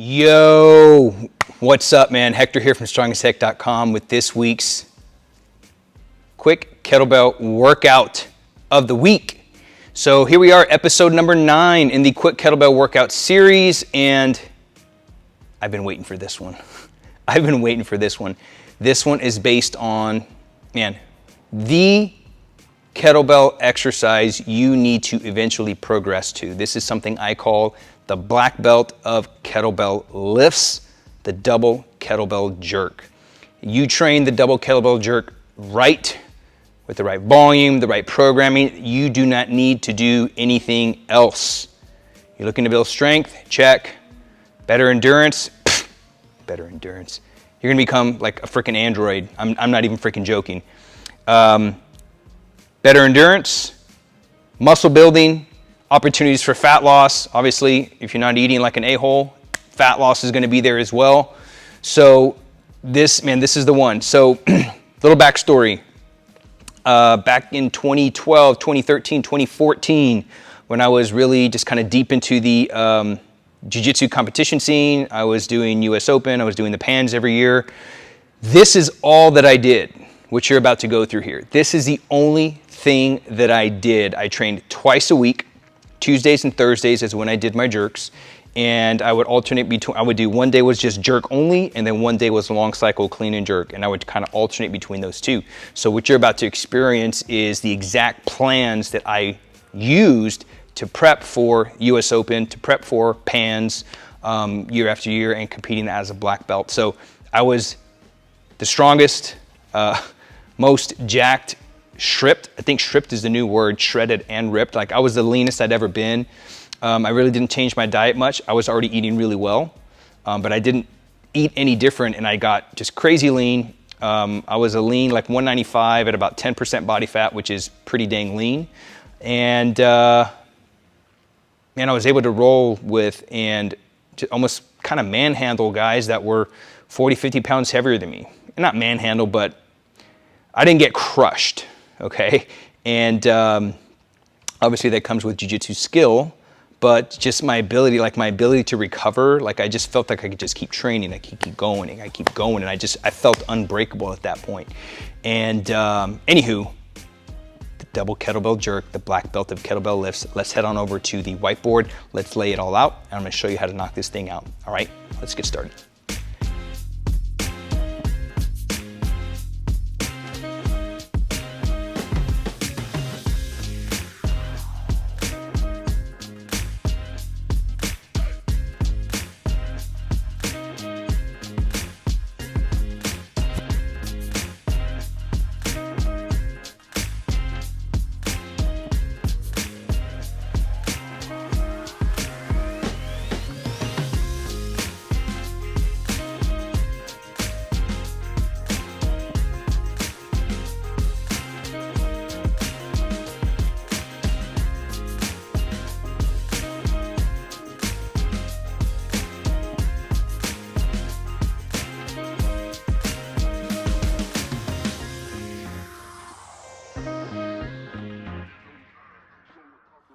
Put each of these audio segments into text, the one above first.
Yo, what's up, man? Hector here from StrongestHeck.com with this week's quick kettlebell workout of the week. So here we are, episode number 9 in the quick kettlebell workout series, and I've been waiting for this one. This one is based on, the kettlebell exercise you need to eventually progress to. This is something I call the black belt of kettlebell lifts, the double kettlebell jerk. You train the double kettlebell jerk right, with the right volume, the right programming. You do not need to do anything else. You're looking to build strength, check. Better endurance, better endurance. You're gonna become like a freaking android. I'm not even freaking joking. Better endurance, muscle building, opportunities for fat loss. Obviously, if you're not eating like an a-hole, fat loss is gonna be there as well. So this is the one. So little backstory. Back in 2012, 2013, 2014, when I was really just kind of deep into the jiu-jitsu competition scene, I was doing US Open, I was doing the Pans every year. This is all that I did, what you're about to go through here. This is the only thing that I did. I trained twice a week. Tuesdays and Thursdays is when I did my jerks, and I would alternate between, I would do one day was just jerk only, and then one day was long cycle clean and jerk, and I would kind of alternate between those two. So what you're about to experience is the exact plans that I used to prep for US Open, to prep for Pans year after year, and competing as a black belt. So I was the strongest, most jacked, stripped. I think stripped is the new word, shredded and ripped. Like I was the leanest I'd ever been. I really didn't change my diet much. I was already eating really well, but I didn't eat any different, and I got just crazy lean. I was a lean, like 195 at about 10% body fat, which is pretty dang lean. And I was able to roll with and to almost kind of manhandle guys that were 40, 50 pounds heavier than me. And not manhandle, but I didn't get crushed. Okay, and obviously that comes with jiu-jitsu skill, but just my ability to recover, like I just felt like I could just keep training, I could keep going, and I felt unbreakable at that point. And anywho, the double kettlebell jerk, the black belt of kettlebell lifts. Let's head on over to the whiteboard. Let's lay it all out, and I'm gonna show you how to knock this thing out. All right, let's get started.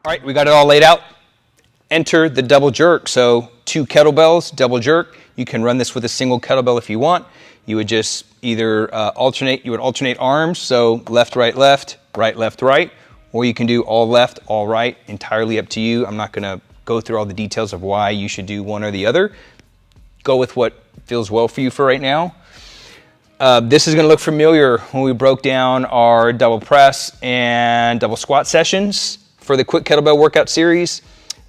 All right, we got it all laid out. Enter the double jerk. So 2 kettlebells, double jerk. You can run this with a single kettlebell if you want. You would just either alternate arms, so left, right, left, right, or you can do all left, all right, entirely up to you. I'm not gonna go through all the details of why you should do one or the other. Go with what feels well for you for right now. This is gonna look familiar when we broke down our double press and double squat sessions for the quick kettlebell workout series.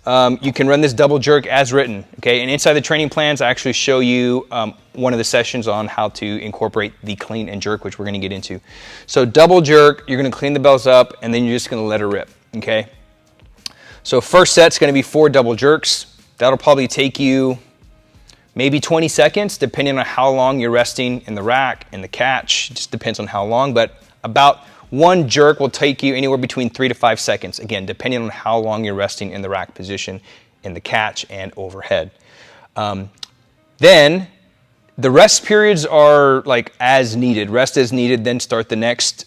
You can run this double jerk as written, okay? And inside the training plans, I actually show you one of the sessions on how to incorporate the clean and jerk, which we're gonna get into. So double jerk, you're gonna clean the bells up, and then you're just gonna let it rip, okay? So first set's gonna be 4 double jerks. That'll probably take you maybe 20 seconds, depending on how long you're resting in the rack, in the catch. It just depends on how long, but about one jerk will take you anywhere between 3 to 5 seconds, again, depending on how long you're resting in the rack position, in the catch, and overhead. Then the rest periods are like as needed. Rest as needed, then start the next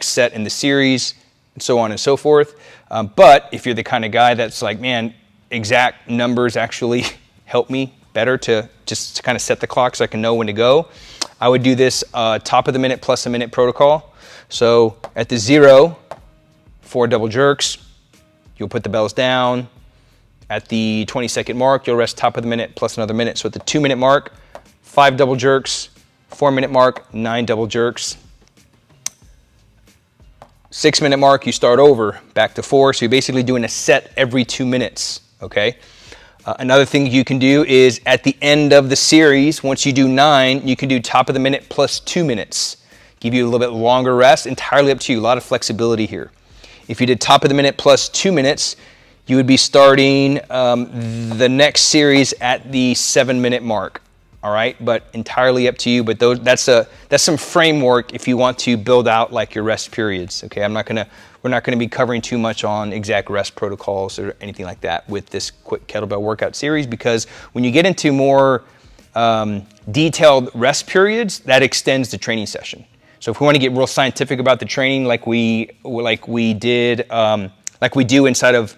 set in the series, and so on and so forth. But if you're the kind of guy that's like, man, exact numbers actually help me better to just to kind of set the clock so I can know when to go. I would do this top of the minute plus a minute protocol. So at the 0, 4 double jerks, you'll put the bells down. At the 20-second mark, you'll rest top of the minute plus another minute. So at the 2-minute mark, 5 double jerks, 4-minute mark, 9 double jerks. 6-minute mark, you start over, back to 4. So you're basically doing a set every 2 minutes, okay? Another thing you can do is at the end of the series, once you do 9, you can do top of the minute plus 2 minutes. Give you a little bit longer rest, entirely up to you, a lot of flexibility here. If you did top of the minute plus 2 minutes, you would be starting the next series at the 7-minute mark, all right? But entirely up to you, but that's some framework if you want to build out like your rest periods, okay? We're not gonna be covering too much on exact rest protocols or anything like that with this quick kettlebell workout series, because when you get into more detailed rest periods, that extends the training session. So if we want to get real scientific about the training, like we do inside of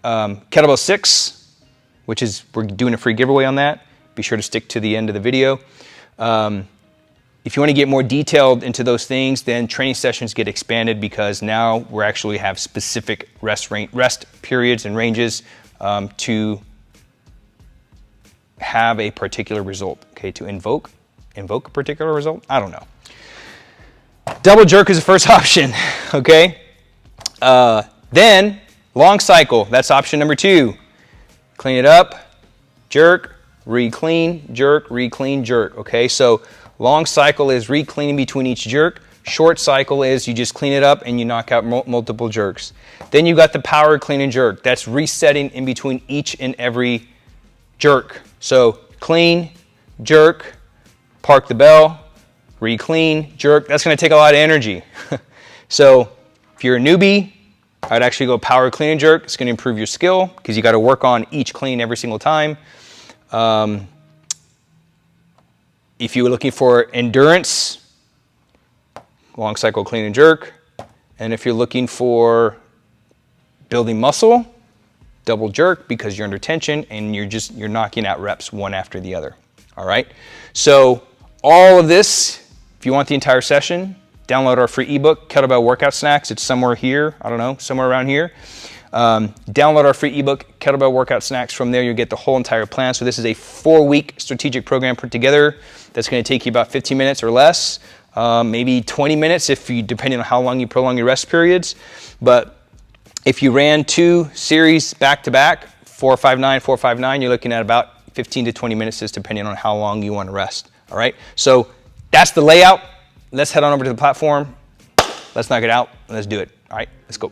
Kettlebell 6, which is, we're doing a free giveaway on that. Be sure to stick to the end of the video. If you want to get more detailed into those things, then training sessions get expanded because now we actually have specific rest periods and ranges to have a particular result. Okay, to invoke a particular result? I don't know. Double jerk is the first option, okay? Then, long cycle, that's option number 2. Clean it up, jerk, re-clean, jerk, re-clean, jerk, okay? So long cycle is re-cleaning between each jerk. Short cycle is you just clean it up and you knock out multiple jerks. Then you got the power clean and jerk. That's resetting in between each and every jerk. So clean, jerk, park the bell, re-clean, jerk. That's going to take a lot of energy. So if you're a newbie, I'd actually go power clean and jerk. It's going to improve your skill because you got to work on each clean every single time. If you were looking for endurance, long cycle clean and jerk. And if you're looking for building muscle, double jerk because you're under tension and you're knocking out reps one after the other. All right. So all of this, if you want the entire session, download our free ebook, Kettlebell Workout Snacks. It's somewhere here, I don't know, somewhere around here. Download our free ebook, Kettlebell Workout Snacks. From there, you'll get the whole entire plan. So this is a 4-week strategic program put together that's going to take you about 15 minutes or less, maybe 20 minutes depending on how long you prolong your rest periods. But if you ran 2 series back-to-back, 4-5-9, 4-5-9, you're looking at about 15 to 20 minutes, just depending on how long you want to rest. All right, so that's the layout. Let's head on over to the platform. Let's knock it out and let's do it. All right, let's go.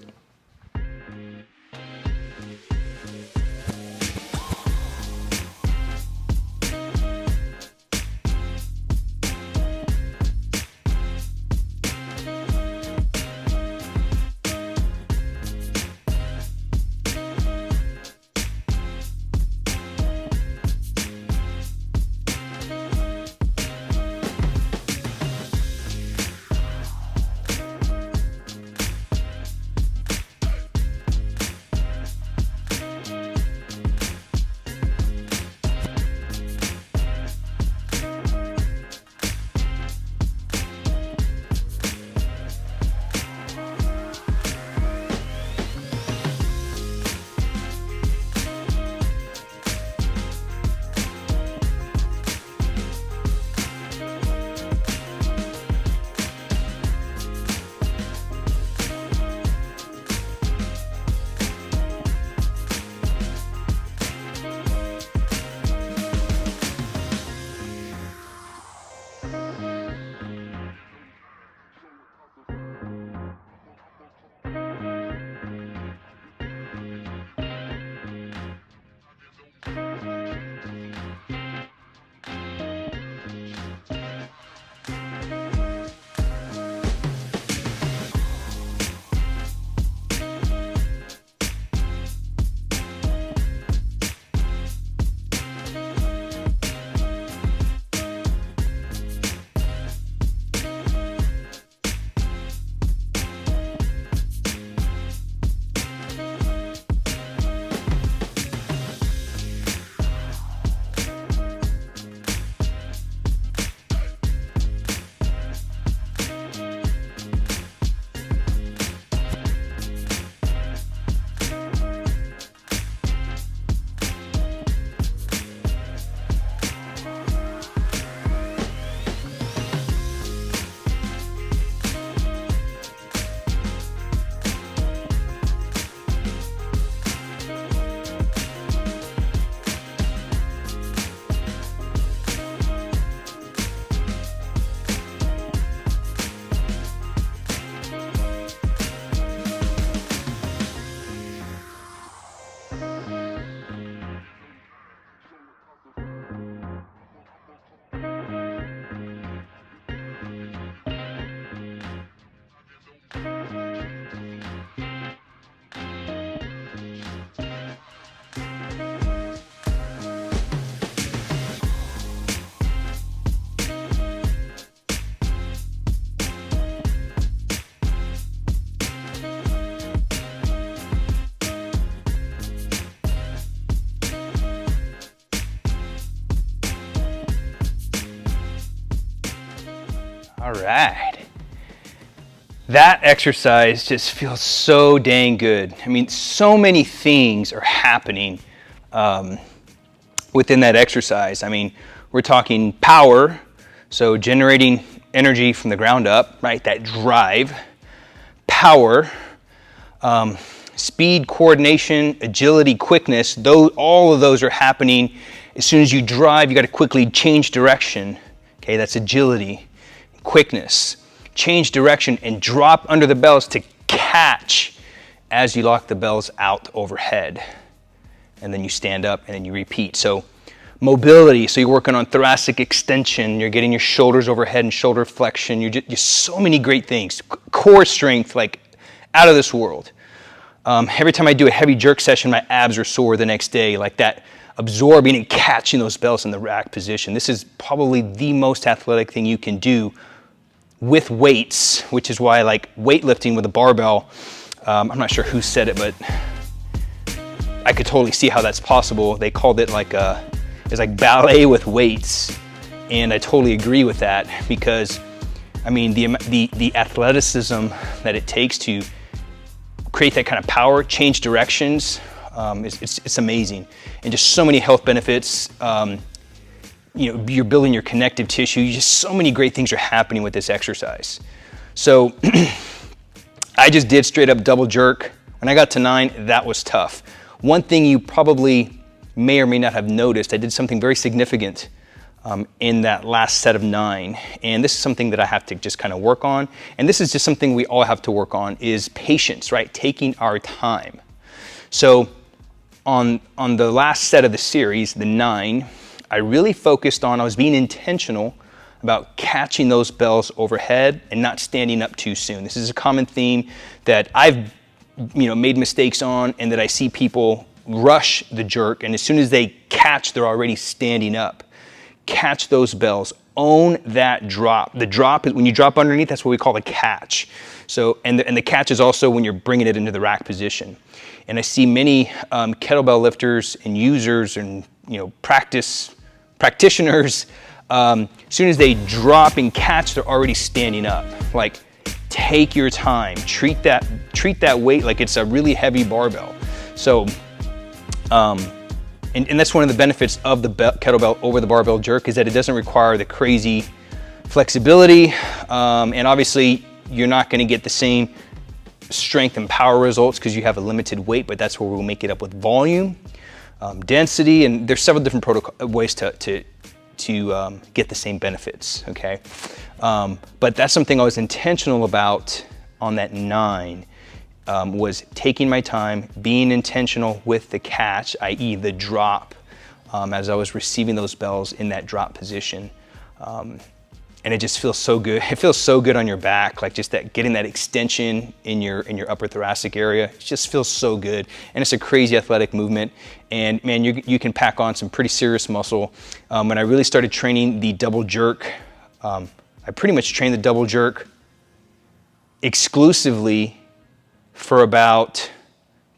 All right. That exercise just feels so dang good. I mean, so many things are happening within that exercise. I mean, we're talking power, so generating energy from the ground up, right? That drive, power, speed, coordination, agility, quickness, all of those are happening. As soon as you drive, you got to quickly change direction. Okay, that's agility, quickness. Change direction and drop under the bells to catch as you lock the bells out overhead. And then you stand up and then you repeat. So mobility, so you're working on thoracic extension, you're getting your shoulders overhead and shoulder flexion, you're just so many great things. Core strength, like out of this world. Every time I do a heavy jerk session, my abs are sore the next day, like that absorbing and catching those bells in the rack position. This is probably the most athletic thing you can do with weights, which is why I like weightlifting with a barbell. I'm not sure who said it, but I could totally see how that's possible. They called it it's like ballet with weights, and I totally agree with that because, I mean, the athleticism that it takes to create that kind of power, change directions, it's amazing, and just so many health benefits. You know, you're building your connective tissue. Just so many great things are happening with this exercise. So I just did straight up double jerk. When I got to 9, that was tough. One thing you probably may or may not have noticed, I did something very significant in that last set of 9. And this is something that I have to just kind of work on. And this is just something we all have to work on, is patience, right? Taking our time. So on the last set of the series, the 9, I really focused on, I was being intentional about catching those bells overhead and not standing up too soon. This is a common theme that I've made mistakes on, and that I see people rush the jerk, and as soon as they catch, they're already standing up. Catch those bells, own that drop. The drop is when you drop underneath, that's what we call the catch. So, and the catch is also when you're bringing it into the rack position. And I see many kettlebell lifters and users and practitioners, as soon as they drop and catch, they're already standing up. Like, take your time. Treat that weight like it's a really heavy barbell. So, and that's one of the benefits of the kettlebell over the barbell jerk, is that it doesn't require the crazy flexibility, and obviously you're not going to get the same strength and power results because you have a limited weight, but that's where we'll make it up with volume, density, and there's several different ways to get the same benefits, okay? But that's something I was intentional about on that 9, was taking my time, being intentional with the catch, i.e. the drop, as I was receiving those bells in that drop position. And it just feels so good. It feels so good on your back, like just that, getting that extension in your upper thoracic area. It just feels so good. And it's a crazy athletic movement. And man, you can pack on some pretty serious muscle. When I really started training the double jerk, I pretty much trained the double jerk exclusively for about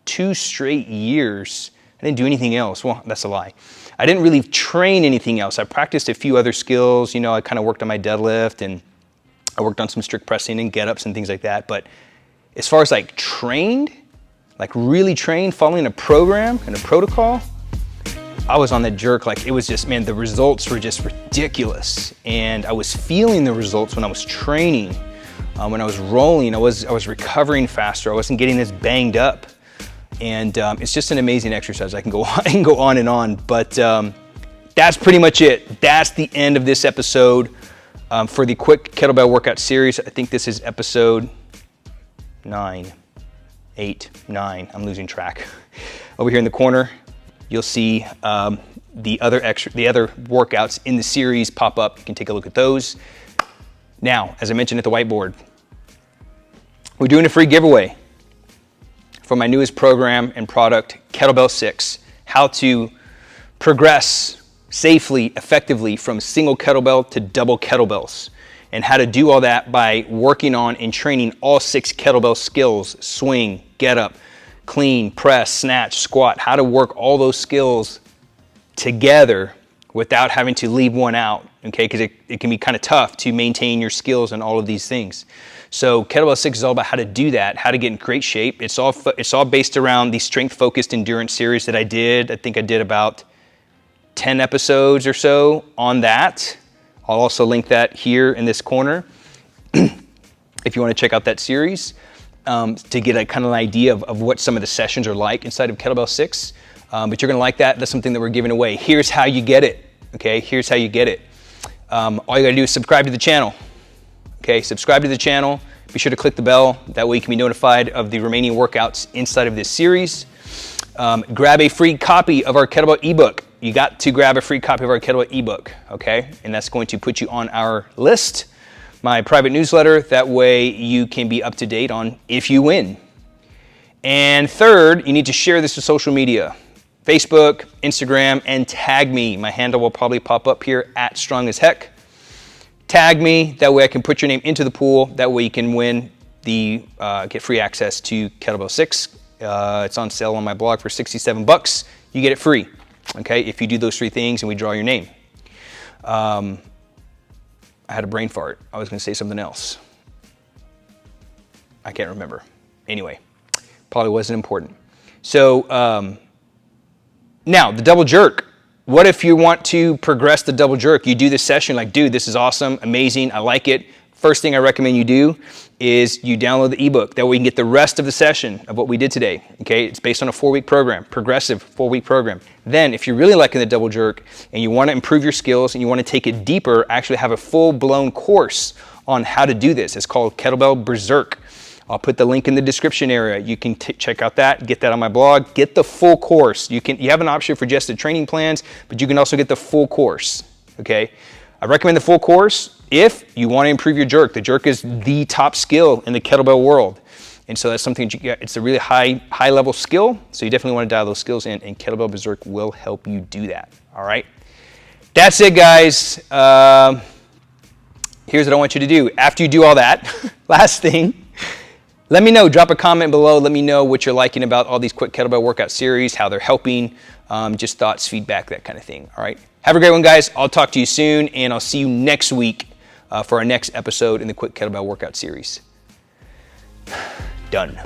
2 straight years. I didn't do anything else. Well, that's a lie. I didn't really train anything else. I practiced a few other skills. I kind of worked on my deadlift, and I worked on some strict pressing and get-ups and things like that. But as far as like trained, like really trained, following a program and a protocol, I was on that jerk. Like, it was just, man, the results were just ridiculous. And I was feeling the results when I was training. When I was rolling, I was recovering faster. I wasn't getting as banged up. And it's just an amazing exercise. I can go on and on, but that's pretty much it. That's the end of this episode for the quick kettlebell workout series. I think this is episode 9, 8, 9. I'm losing track. Over here in the corner, you'll see the other workouts in the series pop up. You can take a look at those. Now, as I mentioned at the whiteboard, we're doing a free giveaway for my newest program and product, Kettlebell 6, how to progress safely, effectively from single kettlebell to double kettlebells, and how to do all that by working on and training all 6 kettlebell skills: swing, get up, clean, press, snatch, squat, how to work all those skills together without having to leave one out, okay? Because it can be kind of tough to maintain your skills and all of these things. So Kettlebell 6 is all about how to do that, how to get in great shape. It's all based around the strength-focused endurance series that I did. I think I did about 10 episodes or so on that. I'll also link that here in this corner if you want to check out that series to get a kind of an idea of what some of the sessions are like inside of Kettlebell 6. But you're going to like that. That's something that we're giving away. Here's how you get it, okay? Here's how you get it. All you got to do is subscribe to the channel, okay? Subscribe to the channel. Be sure to click the bell. That way you can be notified of the remaining workouts inside of this series. Grab a free copy of our Kettlebell ebook. You got to grab a free copy of our Kettlebell ebook, okay? And that's going to put you on our list, my private newsletter. That way you can be up to date on if you win. And third, you need to share this to social media. Facebook, Instagram, and tag me. My handle will probably pop up here at Strong as Heck. Tag me, that way I can put your name into the pool. That way you can win get free access to Kettlebell 6. It's on sale on my blog for $67. You get it free, okay, if you do those 3 things and we draw your name. I had a brain fart. I was gonna say something else. I can't remember. Anyway, probably wasn't important. So now the double jerk. What if you want to progress the double jerk? You do this session like, dude, this is awesome, amazing, I like it. First thing I recommend you do is you download the ebook. That way you can get the rest of the session of what we did today, okay? It's based on a 4-week program, progressive 4-week program. Then if you're really liking the double jerk and you want to improve your skills and you want to take it deeper, actually have a full-blown course on how to do this. It's called Kettlebell Berserk. I'll put the link in the description area. You can check out that, get that on my blog, get the full course. You have an option for just the training plans, but you can also get the full course, okay? I recommend the full course if you want to improve your jerk. The jerk is the top skill in the kettlebell world. And so that's something it's a really high level skill. So you definitely want to dial those skills in, and Kettlebell Berserk will help you do that, all right? That's it, guys. Here's what I want you to do. After you do all that, last thing, let me know, drop a comment below. Let me know what you're liking about all these quick kettlebell workout series, how they're helping, just thoughts, feedback, that kind of thing. All right. Have a great one, guys. I'll talk to you soon, and I'll see you next week for our next episode in the quick kettlebell workout series. Done.